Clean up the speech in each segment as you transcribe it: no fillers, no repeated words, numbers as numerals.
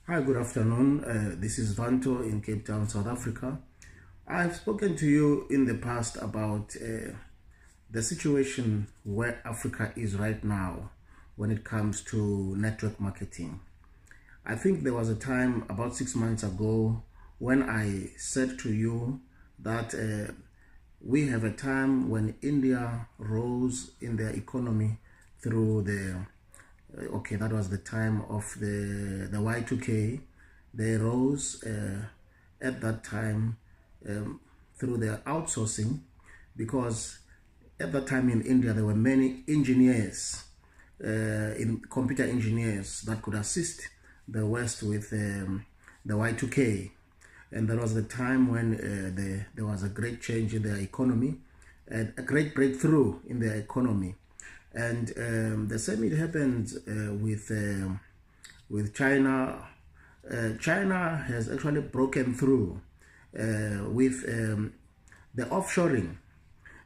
Hi, good afternoon. This is Vanto in Cape Town, South Africa. I've spoken to you in the past about the situation where Africa is right now when it comes to network marketing. I think there was a time about 6 months ago when I said to you that we have a time when India rose in their economy through okay, that was the time of the Y2K. They rose at that time through their outsourcing, because at that time in India there were many engineers, in computer engineers that could assist the West with the Y2K. And that was the time when there was a great change in their economy and a great breakthrough in their economy. And the same it happened with China. China has actually broken through with the offshoring,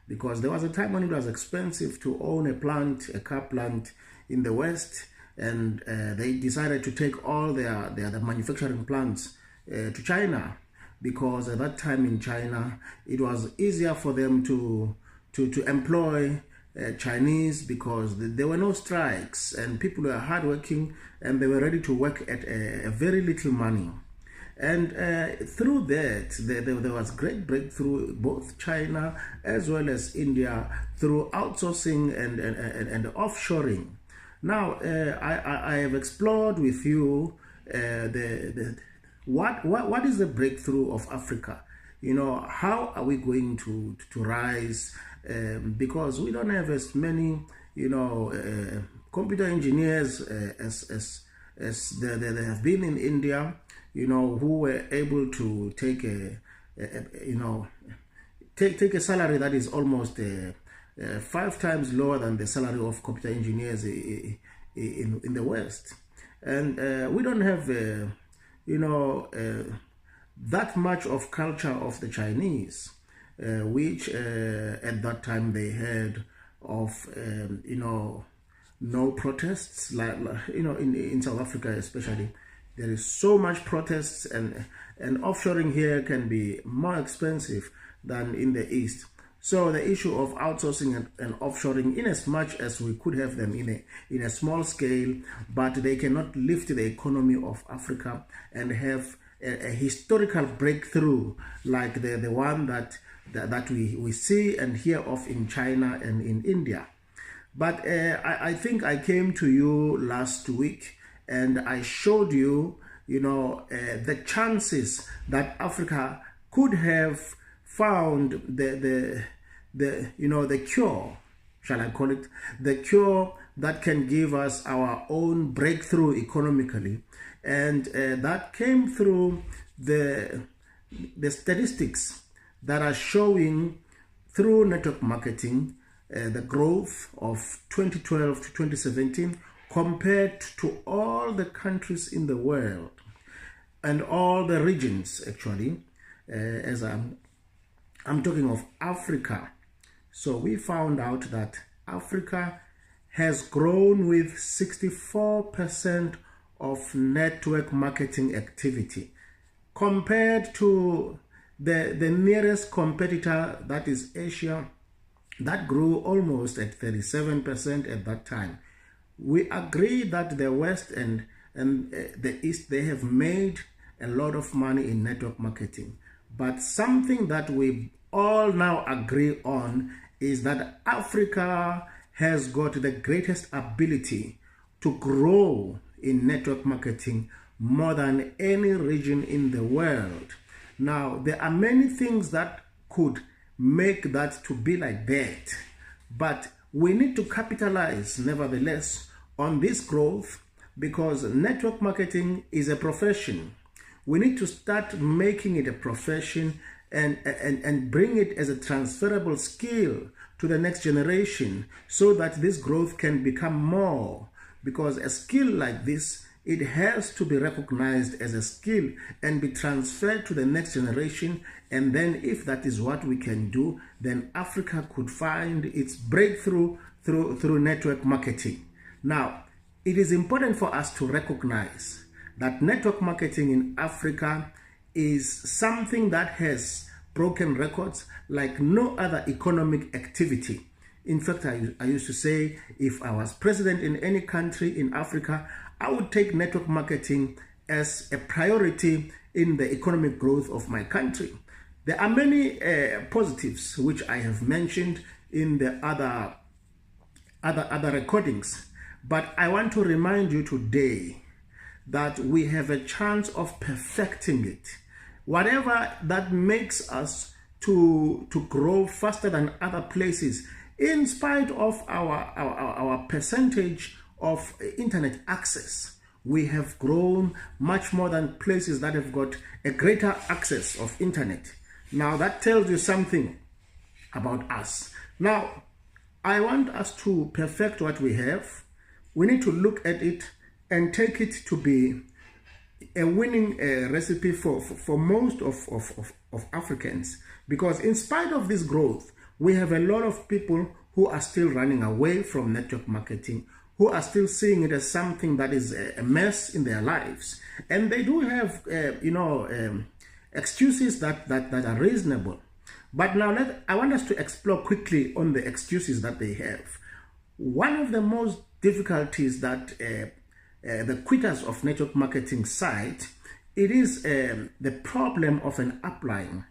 because there was a time when it was expensive to own a car plant in the West, and they decided to take all their manufacturing plants to China, because at that time in China it was easier for them to employ Chinese, because there were no strikes and people were hardworking and they were ready to work at a very little money. And through that, there was great breakthrough, both China as well as India, through outsourcing and offshoring. Now, I have explored with you what is the breakthrough of Africa. You know, how are we going to rise? Because we don't have as many, computer engineers as there have been in India, who were able to take take a salary that is almost 5 times lower than the salary of computer engineers in the West. And we don't have that much of culture of the Chinese, which at that time they had of no protests, like in South Africa especially. There is so much protests, and offshoring here can be more expensive than in the East. So the issue of outsourcing and offshoring, in as much as we could have them in a small scale, but they cannot lift the economy of Africa and have a historical breakthrough like the one that we see and hear of in China and in India. But I think I came to you last week and I showed you, the chances that Africa could have found the cure, shall I call it, the cure that can give us our own breakthrough economically. And that came through the statistics that are showing through network marketing the growth of 2012 to 2017 compared to all the countries in the world and all the regions, actually, as I'm talking of Africa. So we found out that Africa has grown with 64% of network marketing activity, compared to the nearest competitor, that is Asia, that grew almost at 37% at that time. We agree that the West and the East, they have made a lot of money in network marketing. But something that we all now agree on is that Africa has got the greatest ability to grow in network marketing more than any region in the world. Now, there are many things that could make that to be like that, but we need to capitalize nevertheless on this growth, because network marketing is a profession. We need to start making it a profession and bring it as a transferable skill to the next generation, so that this growth can become more. Because a skill like this, it has to be recognized as a skill and be transferred to the next generation. And then if that is what we can do, then Africa could find its breakthrough through network marketing. Now, it is important for us to recognize that network marketing in Africa is something that has broken records like no other economic activity. In fact, I used to say, if I was president in any country in Africa, I would take network marketing as a priority in the economic growth of my country. There are many positives which I have mentioned in the other recordings, but I want to remind you today that we have a chance of perfecting it. Whatever that makes us to grow faster than other places, in spite of our percentage of internet access, we have grown much more than places that have got a greater access of internet. Now that tells you something about us. Now, I want us to perfect what we have. We need to look at it and take it to be a winning recipe for most of Africans, because in spite of this growth, we have a lot of people who are still running away from network marketing, who are still seeing it as something that is a mess in their lives, and they do have excuses that are reasonable. But now I want us to explore quickly on the excuses that they have. One of the most difficulties that the quitters of network marketing cite, it is the problem of an upline.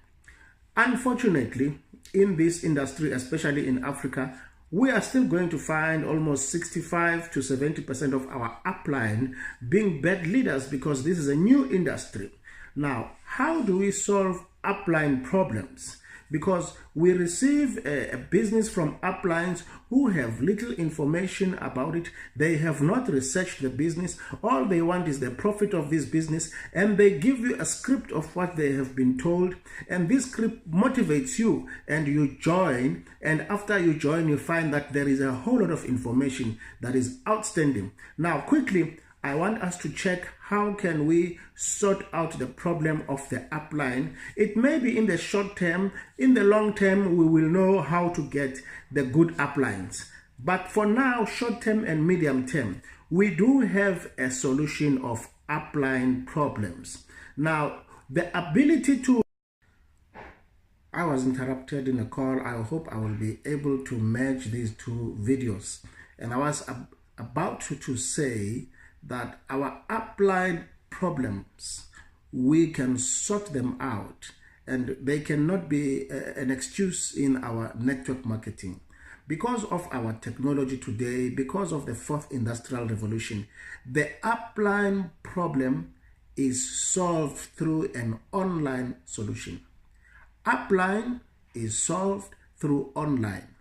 Unfortunately, in this industry, especially in Africa, we are still going to find almost 65 to 70% of our upline being bad leaders, because this is a new industry. Now, how do we solve upline problems? Because we receive a business from uplines who have little information about it. They have not researched the business. All they want is the profit of this business, and they give you a script of what they have been told, and this script motivates you, and you join, and after you join, you find that there is a whole lot of information that is outstanding. Now, quickly, I want us to check how can we sort out the problem of the upline. It may be in the short term. In the long term, we will know how to get the good uplines. But for now, short term and medium term, we do have a solution of upline problems. Now, the ability to... I was interrupted in a call. I hope I will be able to merge these two videos. And I was about to say that our upline problems, we can sort them out, and they cannot be an excuse in our network marketing. Because of our technology today, because of the fourth industrial revolution, the upline problem is solved through an online solution. Upline is solved through online.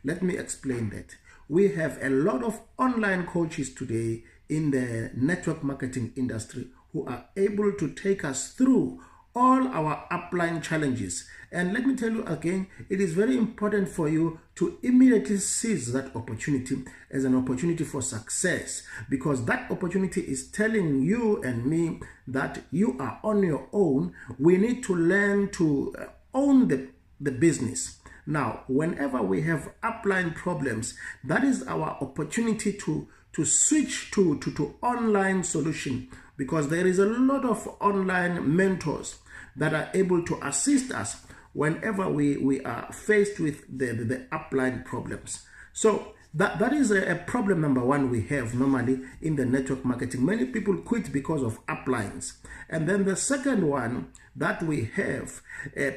Let me explain that. We have a lot of online coaches today in the network marketing industry who are able to take us through all our upline challenges. And let me tell you again, it is very important for you to immediately seize that opportunity as an opportunity for success, because that opportunity is telling you and me that you are on your own. We need to learn to own the business. Now, whenever we have upline problems, that is our opportunity to switch to online solution, because there is a lot of online mentors that are able to assist us whenever we are faced with the upline problems. So that is a problem number one we have normally in the network marketing. Many people quit because of uplines. And then the second one that we have,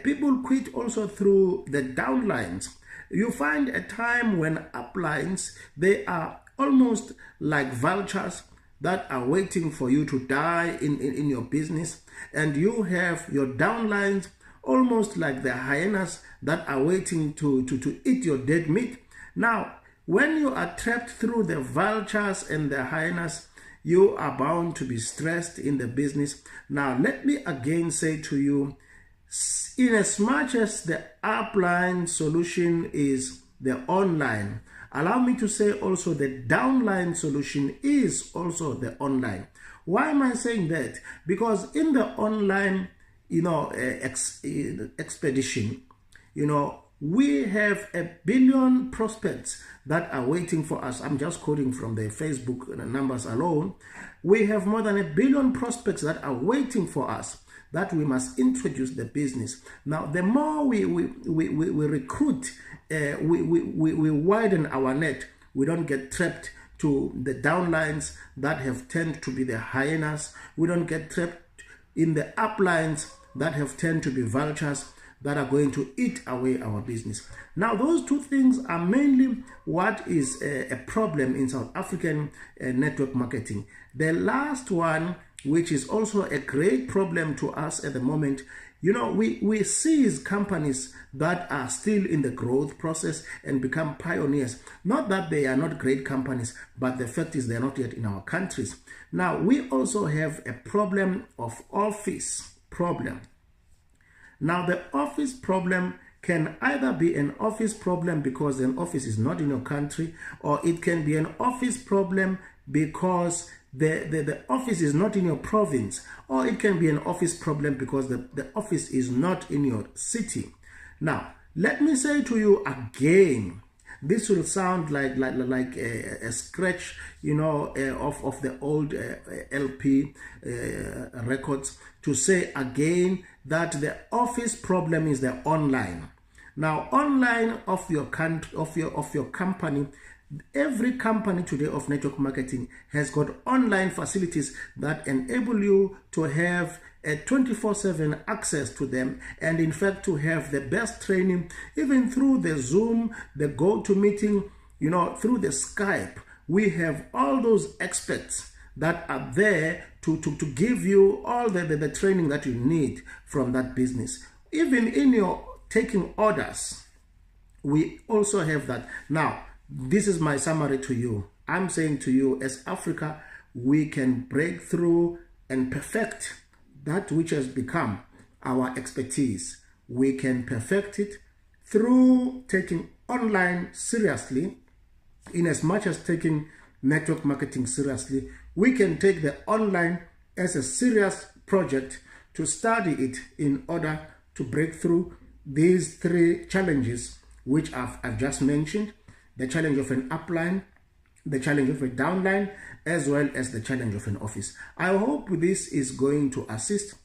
people quit also through the downlines. You find a time when uplines, they are almost like vultures that are waiting for you to die in your business, and you have your downlines almost like the hyenas that are waiting to eat your dead meat. Now, when you are trapped through the vultures and the hyenas, you are bound to be stressed in the business. Now, let me again say to you, in as much as the upline solution is the online, allow me to say also the downline solution is also the online. Why am I saying that? Because in the online, expedition, We have 1 billion prospects that are waiting for us. I'm just quoting from the Facebook numbers alone. We have more than 1 billion prospects that are waiting for us, that we must introduce the business. Now, the more we recruit, we widen our net. We don't get trapped to the downlines that have tended to be the hyenas. We don't get trapped in the uplines that have tended to be vultures that are going to eat away our business. Now, those two things are mainly what is a problem in South African network marketing. The last one, which is also a great problem to us at the moment, you know, we seize companies that are still in the growth process and become pioneers. Not that they are not great companies, but the fact is they're not yet in our countries. Now, we also have a problem of office problem. Now, the office problem can either be an office problem because an office is not in your country, or it can be an office problem because the office is not in your province, or it can be an office problem because the office is not in your city. Now, let me say to you again, this will sound like a scratch, you know, of the old LP records, to say again that the office problem is the online. Now, online of your company, every company today of network marketing has got online facilities that enable you to have a 24/7 access to them, and in fact to have the best training, even through the Zoom, the GoToMeeting, you know, through the Skype. We have all those experts that are there to give you all the training that you need from that business. Even in your taking orders, we also have that. Now, this is my summary to you. I'm saying to you, as Africa, we can break through and perfect that which has become our expertise. We can perfect it through taking online seriously. In as much as taking network marketing seriously, we can take the online as a serious project to study it in order to break through these three challenges which I've just mentioned: the challenge of an upline, the challenge of a downline, as well as the challenge of an office. I hope this is going to assist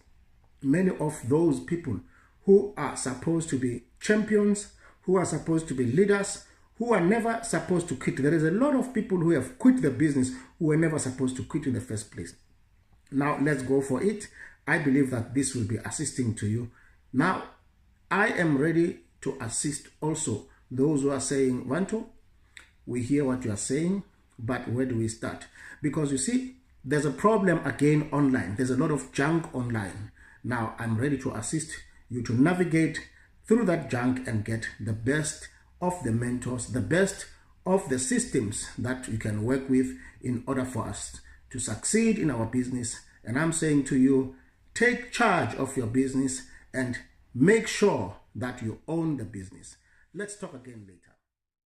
many of those people who are supposed to be champions, who are supposed to be leaders, who are never supposed to quit. There is a lot of people who have quit the business who were never supposed to quit in the first place. Now, let's go for it. I believe that this will be assisting to you. Now, I am ready to assist also those who are saying, Vanto, we hear what you are saying, but where do we start? Because you see, there's a problem again online. There's a lot of junk online. Now, I'm ready to assist you to navigate through that junk and get the best of the mentors, the best of the systems that you can work with in order for us to succeed in our business. And I'm saying to you, take charge of your business and make sure that you own the business. Let's talk again later.